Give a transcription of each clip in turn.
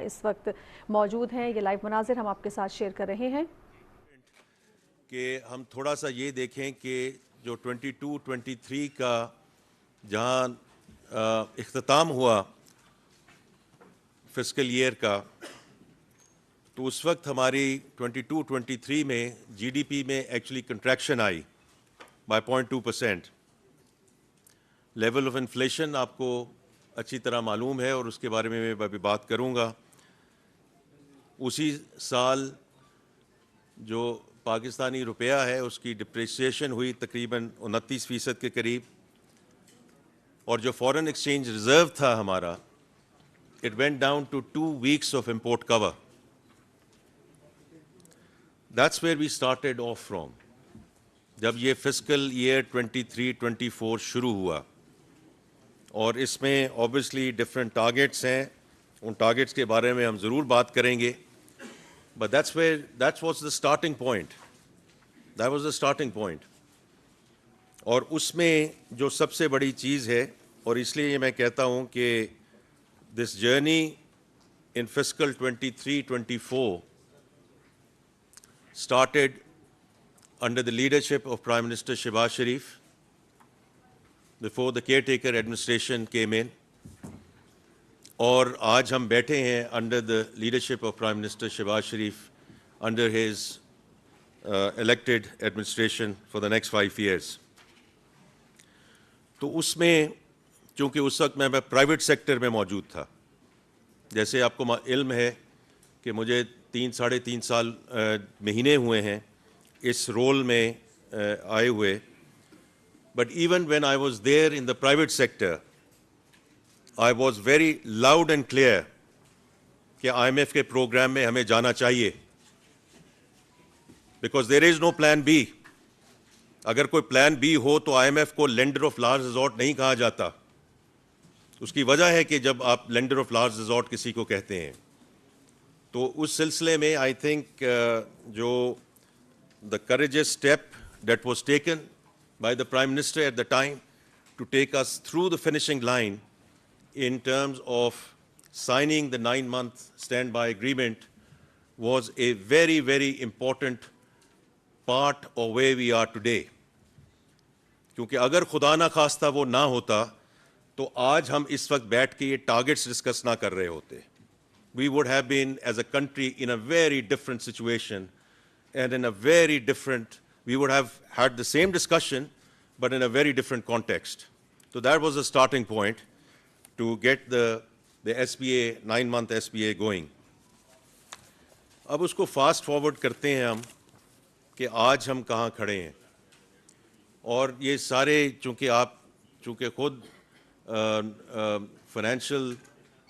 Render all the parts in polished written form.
اس وقت موجود ہیں. یہ لائیو مناظر ہم آپ کے ساتھ شیئر کر رہے ہیں کہ ہم تھوڑا سا یہ دیکھیں کہ جو 22-23 کا جہاں اختتام ہوا فسکل ایئر کا، تو اس وقت ہماری 22-23 میں جی ڈی پی میں actually contraction I by 0.2%. Level of inflation آپ کو اچھی طرح معلوم ہے اور اس کے بارے میں میں ابھی بات کروں گا. اسی سال جو پاکستانی روپیہ ہے اس کی ڈپریسیشن ہوئی تقریباً 29% کے قریب، اور جو فورن ایکسچینج ریزرو تھا ہمارا it went down to 2 weeks of import cover. That's where we started off from جب یہ فسکل ایئر 23-24 شروع ہوا. اور اس میں آبویسلی ڈفرینٹ ٹارگیٹس ہیں، ان ٹارگیٹس کے بارے میں ہم ضرور بات کریں گے. But that was the starting point. That was the starting point. اور اس میں جو سب سے بڑی چیز ہے، اور اس لیے یہ میں کہتا ہوں کہ this journey in fiscal 23-24 started under the leadership of Prime Minister Shehbaz Sharif before the caretaker administration came in. اور آج ہم بیٹھے ہیں under the leadership of Prime Minister Shehbaz Sharif under his elected administration for the next 5 years. تو اس میں چونکہ اس وقت میں پرائیویٹ سیکٹر میں موجود تھا، جیسے آپ کو علم ہے کہ مجھے 3-3.5 سال مہینے ہوئے ہیں اس رول میں آئے ہوئے. But even when I was there in the private sector I was very loud and clear کہ آئی ایم ایف کے پروگرام میں ہمیں جانا چاہیے، because there is no plan B. اگر کوئی پلان بی ہو تو آئی ایم ایف کو لینڈر آف لاسٹ ریزورٹ نہیں کہا جاتا. اس کی وجہ ہے کہ جب آپ لینڈر آف لاسٹ ریزورٹ کسی کو کہتے ہیں، تو اس سلسلے میں آئی تھنک جو the courageous step that was taken by the prime minister at the time to take us through the finishing line in terms of signing the 9-month standby agreement was a very, very important part of where we are today. کیونکہ اگر خدا نہ خواستہ وہ نہ ہوتا تو آج ہم اس وقت بیٹھ کے یہ ٹارگیٹس ڈسکس نہ کر رہے ہوتے. We would have been as a country in a very different situation and in a very different, we would have had the same discussion but in a very different context. So that was the starting point to get the SBA, 9-month SBA going. اب اس کو fast forward کرتے ہیں ہم کہ آج ہم کہاں کھڑے ہیں. اور یہ سارے چونکہ خود فائنینشیل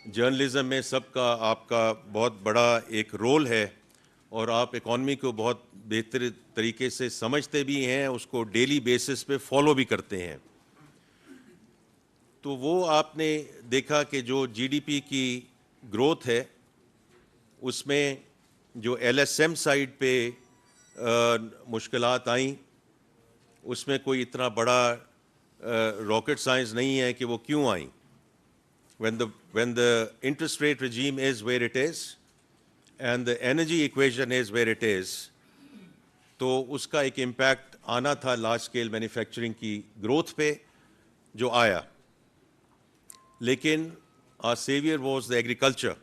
جرنلزم میں سب کا آپ کا بہت بڑا ایک رول ہے، اور آپ اکانومی کو بہت بہتر طریقے سے سمجھتے بھی ہیں، اس کو ڈیلی بیسس پہ فالو بھی کرتے ہیں. تو وہ آپ نے دیکھا کہ جو جی ڈی پی کی گروتھ ہے اس میں جو ایل ایس ایم سائڈ پہ مشکلات آئیں، اس میں کوئی اتنا بڑا راکٹ سائنس نہیں ہے کہ وہ کیوں آئیں. when the interest rate regime is where it is and the energy equation is where it is, تو اس کا ایک امپیکٹ آنا تھا لارج اسکیل مینوفیکچرنگ کی گروتھ پہ، جو آیا. لیکن our savior was the agriculture,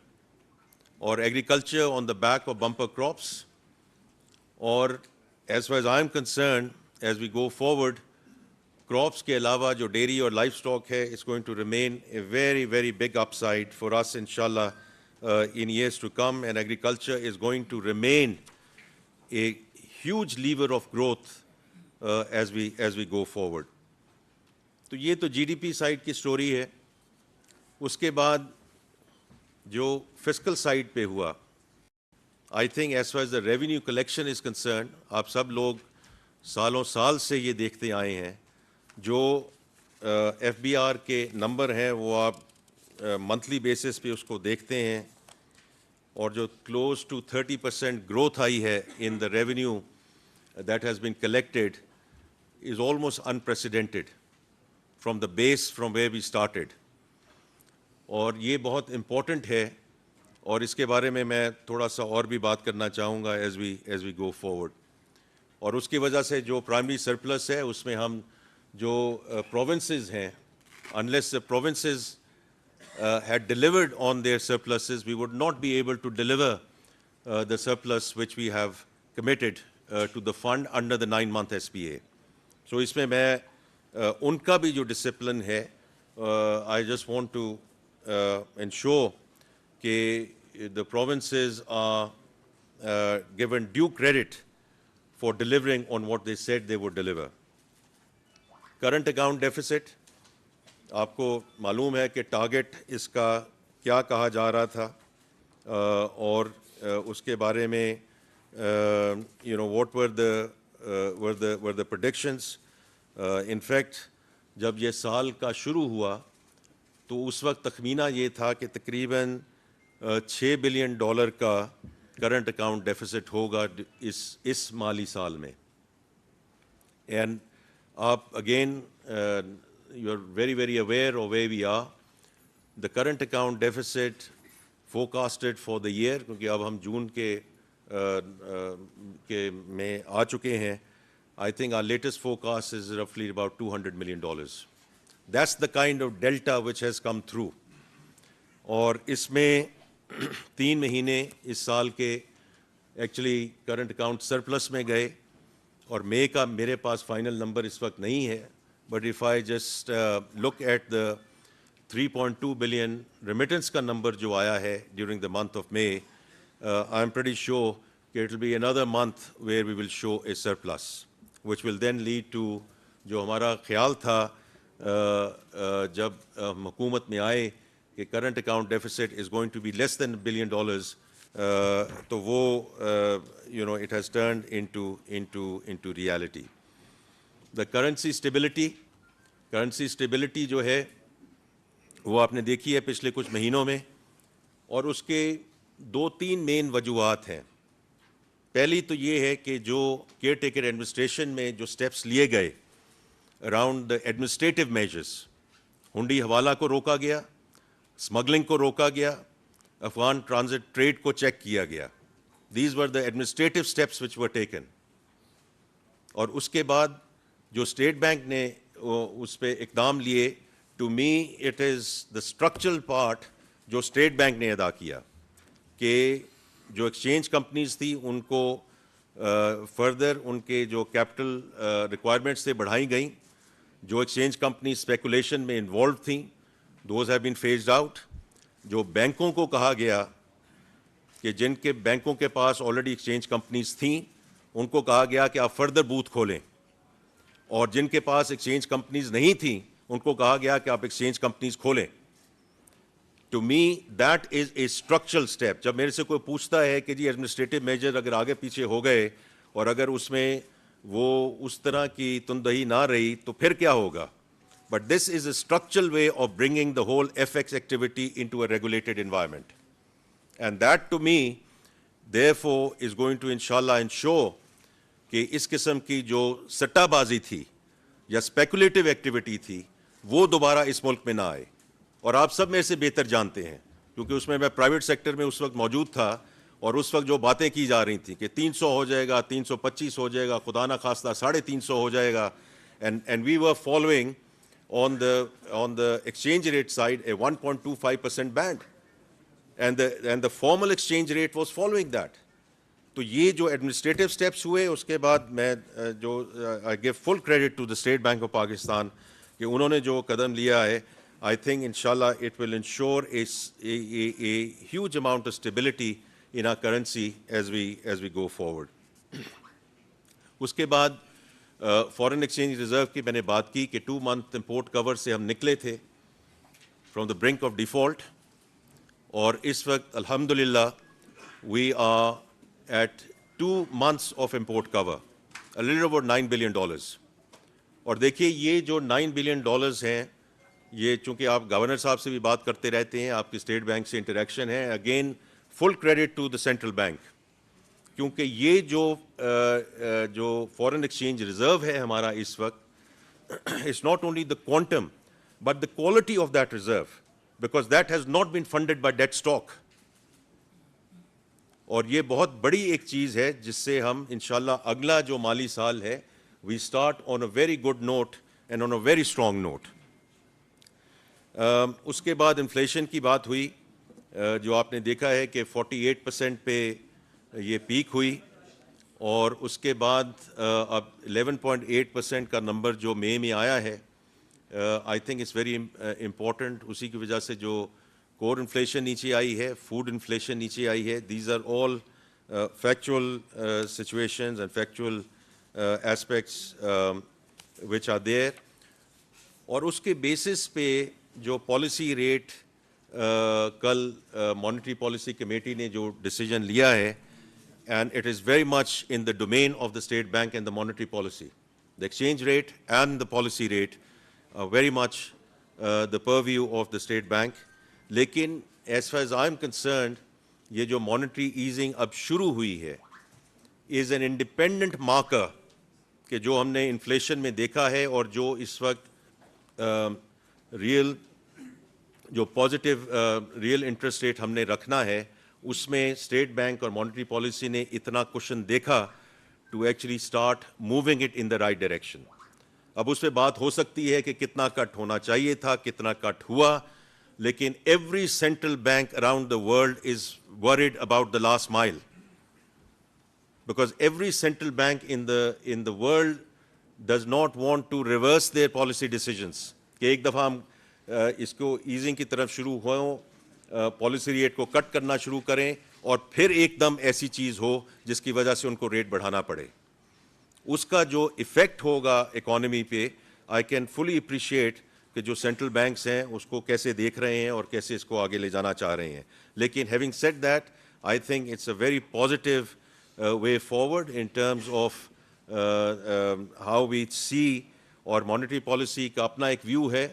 اور agriculture on the back of bumper crops. اور as far as I am concerned, as we go forward, crops کے علاوہ جو ڈیری اور لائف اسٹاک ہے is going to remain a very, very big upside for us inshallah in years to come, and agriculture is going to remain a huge lever of growth as we go forward. تو یہ تو جی D P side کی story ہے. اس کے بعد جو fiscal side پہ ہوا، I think as far as the revenue collection is concern, آپ سب لوگ سالوں سال سے یہ دیکھتے آئے ہیں، جو ایف بی آر کے نمبر ہیں وہ آپ منتھلی بیسس پہ اس کو دیکھتے ہیں، اور جو کلوز ٹو 30% گروتھ آئی ہے in the revenue that has been collected is almost unprecedented from the base from where we started. اور یہ بہت امپورٹنٹ ہے. اور اس کے بارے میں تھوڑا سا اور بھی بات کرنا چاہوں گا ایز وی گو فارورڈ. اور اس کی وجہ سے جو پرائمری سرپلس ہے اس میں ہم جو پروونسز ہیں, unless the provinces had delivered on their surpluses, we would not be able to deliver the surplus which we have committed to the fund under the 9-month SPA. So اس میں ان کا بھی جو ڈسپلن ہے, I just want to ensure کہ the provinces are given due credit for delivering on what they said they would deliver. Current account deficit, آپ کو معلوم ہے کہ ٹارگٹ اس کا کیا کہا جا رہا تھا, اور اس کے بارے میں what were the predictions. In fact, جب یہ سال کا شروع ہوا تو اس وقت تخمینہ یہ تھا کہ تقریباً $6 بلین کا کرنٹ اکاؤنٹ ڈیفیسٹ ہوگا اس مالی سال میں. اینڈ آپ again you are very, very aware of where we are. The current account deficit forecasted for the year, کیونکہ اب ہم جون کے میں آ چکے ہیں, I think our latest forecast is roughly about $200 million. That's the kind of delta which has come through. اور اس میں 3 مہینے اس سال کے ایکچولی کرنٹ اکاؤنٹ سرپلس میں گئے, اور مئی کا میرے پاس فائنل نمبر اس وقت نہیں ہے. But if I just look at the 3.2 billion remittance کا number جو آیا ہے during the month of May, I'm pretty sure that it will be another month where we will show a surplus, which will then lead to جو ہمارا خیال تھا جب ہم حکومت میں آئے کہ current account deficit is going to be less than $1 billion, تو وہ it has turned into reality. The currency stability جو ہے وہ آپ نے دیکھی ہے پچھلے کچھ مہینوں میں, اور اس کے 2-3 مین وجوہات ہیں. پہلی تو یہ ہے کہ جو کیئر ٹیکر ایڈمنسٹریشن میں جو سٹیپس لیے گئے اراؤنڈ دا ایڈمنسٹریٹو میجرز, ہنڈی حوالہ کو روکا گیا, اسمگلنگ کو روکا گیا, افغان ٹرانزٹ ٹریڈ کو چیک کیا گیا. These were the administrative steps which were taken. اور اس کے بعد جو اسٹیٹ بینک نے اس پہ اقدام لیے, to me it is the structural part جو اسٹیٹ بینک نے ادا کیا, کہ جو ایکسچینج کمپنیز تھی ان کو فردر ان کے جو کیپٹل ریکوائرمنٹس تھے بڑھائی گئیں. جو ایکسچینج کمپنی اسپیکولیشن میں انوالوڈ تھیں those have been phased out. جو بینکوں کو کہا گیا کہ جن کے بینکوں کے پاس آلریڈی ایکسچینج کمپنیز تھیں ان کو کہا گیا کہ آپ فردر بوتھ کھولیں, اور جن کے پاس ایکسچینج کمپنیز نہیں تھیں ان کو کہا گیا کہ آپ ایکسچینج کمپنیز کھولیں. To me that is a structural step. جب میرے سے کوئی پوچھتا ہے کہ جی ایڈمنسٹریٹو میجر اگر آگے پیچھے ہو گئے اور اگر اس میں وہ اس طرح کی تندہی نہ رہی تو پھر کیا ہوگا, but this is a structural way of bringing the whole F X activity into a regulated environment, and that to me therefore is going to inshallah ensure کہ اس قسم کی جو سٹہ بازی تھی یا اسپیکولیٹو ایکٹیویٹی تھی وہ دوبارہ اس ملک میں نہ آئے. اور آپ سب میں سے بہتر جانتے ہیں کیونکہ اس میں پرائیویٹ سیکٹر میں اس وقت موجود تھا, اور اس وقت جو باتیں کی جا رہی تھیں کہ 300 ہو جائے گا, 325 ہو جائے گا, خدا نہ خواستہ 350 ہو جائے گا, and we were following on the exchange rate side a 1.25% band, and the formal exchange rate was following that. تو یہ جو ایڈمنسٹریٹو اسٹیپس ہوئے اس کے بعد میں جو I give full credit to the State Bank of Pakistan کہ انہوں نے جو قدم لیا ہے, آئی تھنک انشاءاللہ it will ensure a huge amount of stability in our currency as we go forward. اس کے بعد فارن ایکسچینج ریزرو کی میں نے بات کی کہ 2 month امپورٹ کور سے ہم نکلے تھے from the brink of default, اور اس وقت الحمدللہ we are at 2 months of import cover, a little over $9 billion. اور دیکھیے یہ جو $9 billion ہیں, یہ چونکہ آپ گورنر صاحب سے بھی بات کرتے رہتے ہیں, آپ کی اسٹیٹ بینک سے انٹریکشن ہے, again full credit to the central bank, کیونکہ یہ جو فارن ایکسچینج ریزرو ہے ہمارا اس وقت, it's not only the quantum but the quality of that reserve, because that has not been funded by debt stock. اور یہ بہت بڑی ایک چیز ہے جس سے ہم انشاءاللہ اگلا جو مالی سال ہے we start on a very good note and on a very strong note. اس کے بعد انفلیشن کی بات ہوئی جو آپ نے دیکھا ہے کہ 48% پہ یہ پیک ہوئی اور اس کے بعد اب 11.8% کا نمبر جو مئی میں آیا ہے I think it's very important. اسی کی وجہ سے جو کور انفلیشن نیچے آئی ہے, فوڈ انفلیشن نیچے آئی ہے, these are all factual situations and factual aspects which are there. اور اس کے بیسس پہ جو پالیسی ریٹ کل مانیٹری پالیسی کمیٹی نے جو ڈیسیجن لیا ہے and it is very much in the domain of the State Bank and the monetary policy. The exchange rate and the policy rate very much the purview of the State Bank. لیکن as far as I am concerned یہ جو monetary easing اب شروع ہوئی ہے is an independent marker کہ جو ہم نے انفلیشن میں دیکھا ہے اور جو اس وقت ریئل جو پازیٹیو ریئل انٹرسٹ ریٹ ہم نے رکھنا ہے اس میں اسٹیٹ بینک اور مانیٹری پالیسی نے اتنا کوشن دیکھا to actually start moving it in the right direction. اب اس پہ بات ہو سکتی ہے کہ کتنا کٹ ہونا چاہیے تھا, کتنا کٹ ہوا, لیکن every central bank around the world is word about the last مائل because every central bank in the world does not want to reverse their policy decisions. کہ ایک دفعہ ہم اس کو ایزنگ کی طرف شروع ہوں, پالیسی ریٹ کو کٹ کرنا شروع کریں اور پھر ایک دم ایسی چیز ہو جس کی وجہ سے ان کو ریٹ بڑھانا پڑے. اس کا جو ایفیکٹ ہوگا اکانومی پہ آئی کین فلی اپریشیٹ کہ جو سینٹرل بینکس ہیں اس کو کیسے دیکھ رہے ہیں اور کیسے اس کو آگے لے جانا چاہ رہے ہیں. لیکن having said that I think it's a very positive way forward in terms of how we see. اور مانیٹری پالیسی کا اپنا ایک ویو ہے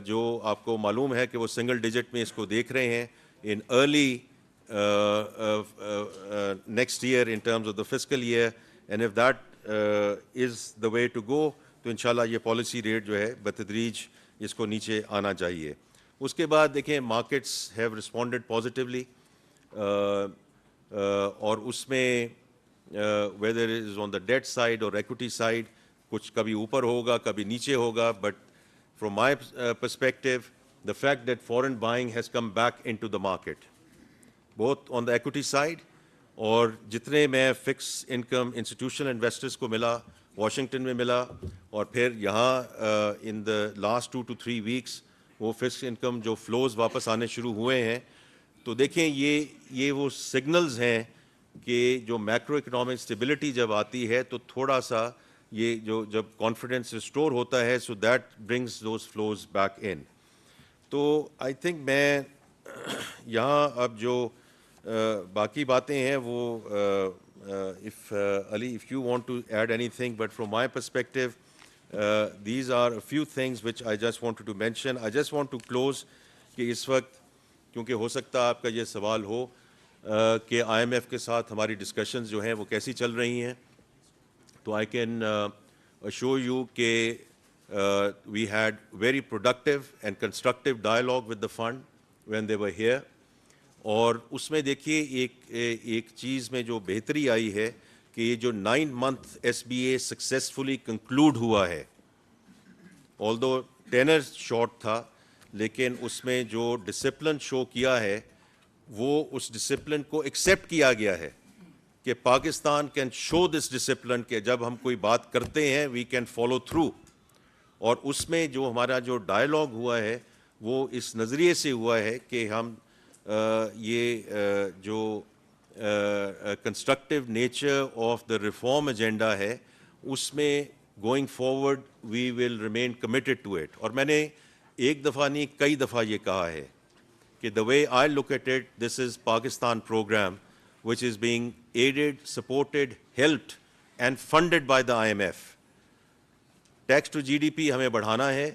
جو آپ کو معلوم ہے کہ وہ سنگل ڈیجٹ میں اس کو دیکھ رہے ہیں in early next year in terms of the fiscal year, and if that is the way to go تو انشاءاللہ یہ پالیسی ریٹ جو ہے بتدریج اس کو نیچے آنا چاہیے. اس کے بعد دیکھیں مارکیٹس ہیو رسپونڈیڈ پازیٹیولی اور اس میں whether is on the debt side اور ایکوٹی سائڈ کچھ کبھی اوپر ہوگا کبھی نیچے ہوگا, but from my perspective the fact that foreign buying has come back into the market both on the equity side, اور جتنے میں فکس انکم انسٹیٹیوشنل انویسٹرز کو ملا واشنگٹن میں ملا اور پھر یہاں ان دا لاسٹ 2 to 3 weeks وہ فکس انکم جو فلوز واپس آنے شروع ہوئے ہیں, تو دیکھیں یہ وہ سگنلز ہیں کہ جو میکرو اکنامک اسٹیبلٹی جب آتی ہے تو تھوڑا سا یہ جو جب کانفیڈنس ریسٹور ہوتا ہے so that brings those flows back in. تو آئی تھنک میں یہاں اب جو باقی باتیں ہیں وہ علی if you want to add any thing, but from my perspective these are few things which I just want to mention. I just want to close کہ اس وقت کیونکہ ہو سکتا ہے آپ کا یہ سوال ہو کہ آئی ایم ایف کے ساتھ ہماری ڈسکشنز جو ہیں وہ کیسی چل رہی ہیں, تو آئی کین اشور یو کہ we had very productive and constructive dialogue with the fund when they were here. اور اس میں دیکھیے ایک چیز میں جو بہتری آئی ہے کہ یہ جو 9 month SBA سکسیزفلی کنکلوڈ ہوا ہے, آلدو ٹینر شارٹ تھا لیکن اس میں جو ڈسپلن شو کیا ہے وہ اس ڈسپلن کو ایکسیپٹ کیا گیا ہے کہ Pakistan can show this discipline کہ جب ہم کوئی بات کرتے ہیں وی کین فالو تھرو. اور اس میں جو ہمارا جو ڈائلاگ ہوا ہے وہ اس نظریے سے ہوا ہے کہ ہم یہ جو constructive nature of the reform agenda ہے اس میں going forward we will remain committed to it. اور میں نے ایک دفعہ نہیں کئی دفعہ یہ کہا ہے کہ the way I look at it, this is Pakistan program which is being aided, supported, helped and funded by the IMF. Tax to G D P ہمیں بڑھانا ہے,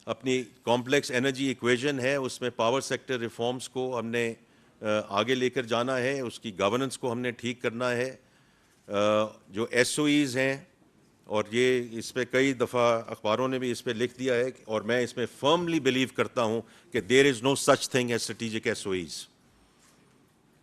اپنی کمپلیکس انرجی ایکویژن ہے اس میں پاور سیکٹر ریفارمز کو ہم نے آگے لے کر جانا ہے, اس کی گورننس کو ہم نے ٹھیک کرنا ہے. جو ایس او ایز ہیں اور یہ اس پہ کئی دفعہ اخباروں نے بھی اس پہ لکھ دیا ہے اور میں اس میں فرملی بلیو کرتا ہوں کہ there is no such thing as strategic S O Es.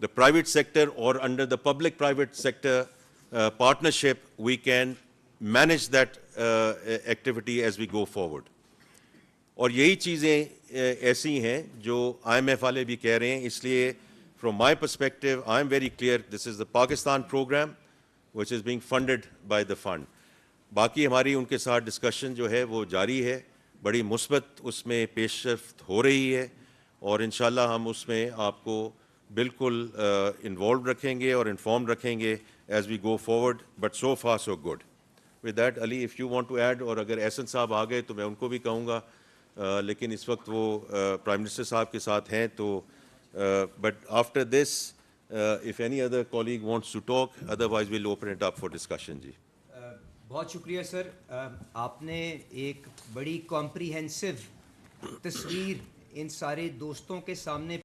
The private sector or under the public-private sector partnership, we can manage that activity as we go forward. اور یہی چیزیں ایسی ہیں جو IMF والے بھی کہہ رہے ہیں. اس لیے from my perspective, I am very clear, this is the Pakistan program which is being funded by the fund. باقی ہماری ان کے ساتھ ڈسکشن جو ہے وہ جاری ہے, بڑی مثبت اس میں پیش رفت ہو رہی ہے, اور انشاءاللہ ہم اس میں آپ کو بالکل انوالوڈ رکھیں گے اور انفارم رکھیں گے as we go forward. But so far so good. With that Ali, if you want to add, اور اگر احسن صاحب آ گئے تو میں ان کو بھی کہوں گا, لیکن اس وقت وہ پرائم منسٹر صاحب کے ساتھ ہیں, تو but after this if any other colleague wants to talk, otherwise we'll open it up for discussion. جی بہت شکریہ سر. آپ نے ایک بڑی کمپریہنسو تصویر ان سارے دوستوں کے سامنے